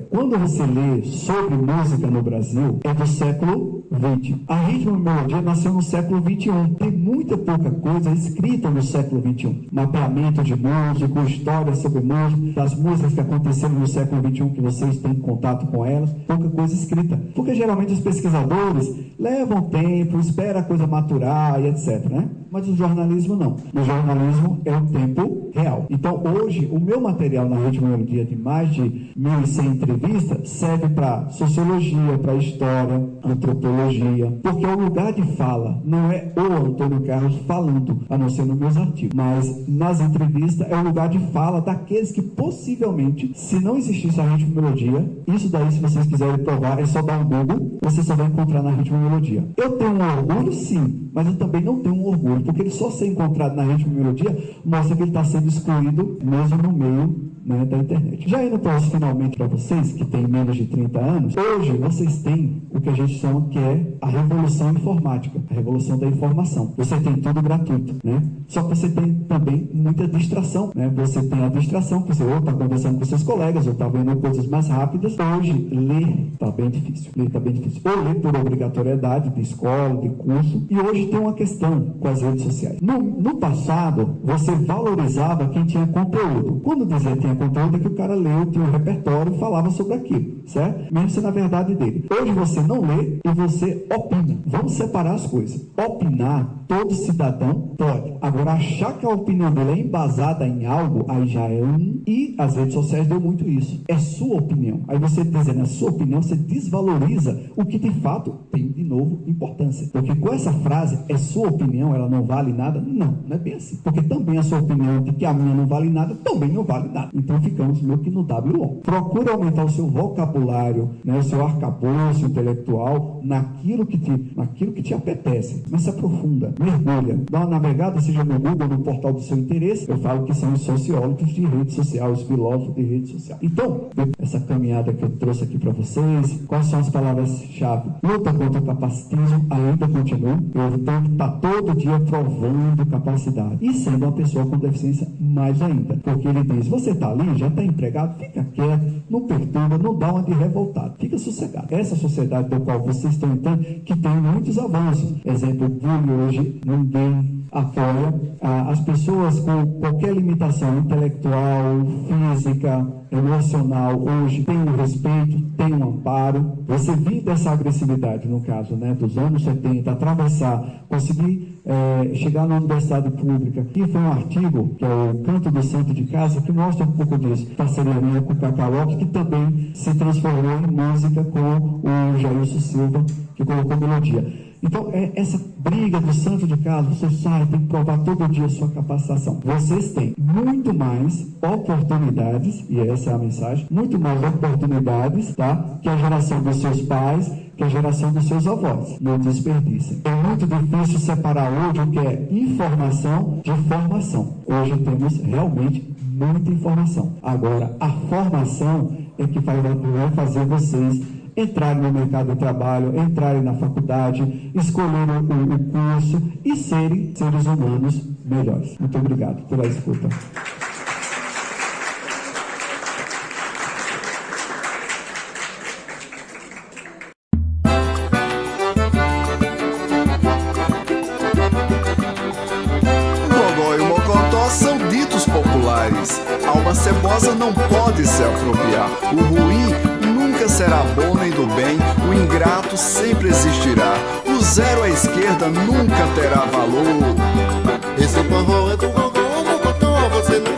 Quando você lê sobre música no Brasil, é do século XX. A Ritmo e Melodia nasceu no século XXI. Tem muita pouca coisa escrita no século XXI. Mapeamento de músico, história sobre música, das músicas que aconteceram no século XXI, que vocês têm contato com elas, pouca coisa escrita. Porque geralmente os pesquisadores levam tempo, esperam a coisa maturar e etc., né? Mas o jornalismo não. No jornalismo é o tempo real. Então, hoje, o meu material na Ritmo e Melodia de mais de 1.100 entrevistas serve para sociologia, para história, antropologia, porque o lugar de fala não é o Antônio Carlos falando, a não ser nos meus artigos, mas nas entrevistas é o lugar de fala daqueles que possivelmente, se não existisse a Ritmo e Melodia, isso daí, se vocês quiserem provar, é só dar um Google, você só vai encontrar na Ritmo e Melodia. Eu tenho um orgulho, sim, mas eu também não tenho um orgulho, porque ele só ser encontrado na Ritmo e Melodia mostra que ele está sendo excluído mesmo no meio, né, da internet. Já indo para finalmente para vocês, que têm menos de 30 anos, hoje vocês têm o que a gente chama que é a revolução informática, a revolução da informação. Você tem tudo gratuito, né? Só que você tem também muita distração, né? Você tem a distração, que você ou está conversando com seus colegas, ou está vendo coisas mais rápidas. Hoje, ler está bem difícil. Ler está bem difícil. Ou ler por obrigatoriedade de escola, de curso. E hoje tem uma questão com as redes sociais. No passado, você valorizava quem tinha conteúdo. Quando dizia que tinha conteúdo, é que o cara leu, tinha um repertório e falava sobre aquilo, certo? Mesmo sendo a verdade dele. Hoje você não lê e você opina. Vamos separar as coisas. Opinar, todo cidadão pode. Agora, achar que a opinião dele é embasada em algo, aí já é E as redes sociais deu muito isso. É sua opinião. Aí você dizendo a sua opinião, você desvaloriza o que de fato tem, de novo, importância. Porque com essa frase, é sua opinião, ela não vale nada? Não é bem assim. Porque também a sua opinião de que a minha não vale nada, também não vale nada. Então ficamos meio que no WO. Procura aumentar o seu vocabulário, né, o seu arcabouço intelectual naquilo que te apetece. Mas se aprofunda, mergulha, dá uma navegada, seja no Google, no portal do seu interesse. Eu falo que são os sociólogos de rede social, os filósofos de rede social. Então, essa caminhada que eu trouxe aqui para vocês, quais são as palavras-chave? Luta contra o capacitismo ainda continua. Eu tenho que estar todo dia provando capacidade. E sendo uma pessoa com deficiência mais ainda. Porque ele diz, você está ali, já está empregado, fica quieto, não perturba, não dá uma de revoltado. Fica sossegado. Essa sociedade da qual vocês estão entrando, que tem muitos avanços. Exemplo, bullying hoje, ninguém apoia. As pessoas com qualquer limitação intelectual, física, emocional, hoje tem um respeito, tem um amparo. Você vir dessa agressividade, no caso, né, dos anos 70, atravessar, conseguir chegar na universidade pública. E foi um artigo, que é o Canto do Santo de Casa, que mostra um pouco disso. Parceria minha com o Cacá Lopes, que também se transformou em música com o Jailson Silva, que colocou melodia. Então, essa briga do santo de casa, você sai, tem que provar todo dia a sua capacitação. Vocês têm muito mais oportunidades, e essa é a mensagem, muito mais oportunidades, tá? Que a geração dos seus pais, que a geração dos seus avós. Não desperdicem. É muito difícil separar hoje o que é informação de formação. Hoje temos realmente muita informação. Agora, a formação é que vai fazer vocês entrarem no mercado de trabalho, entrarem na faculdade, escolherem o curso e serem seres humanos melhores. Muito obrigado pela escuta. Gogó e o Mocotó são ditos populares. Alma cebosa não pode se apropriar. O ruim nunca será bom nem do bem, o ingrato sempre existirá. O zero à esquerda nunca terá valor. Esse forró é do Gogó, Mocotó, você não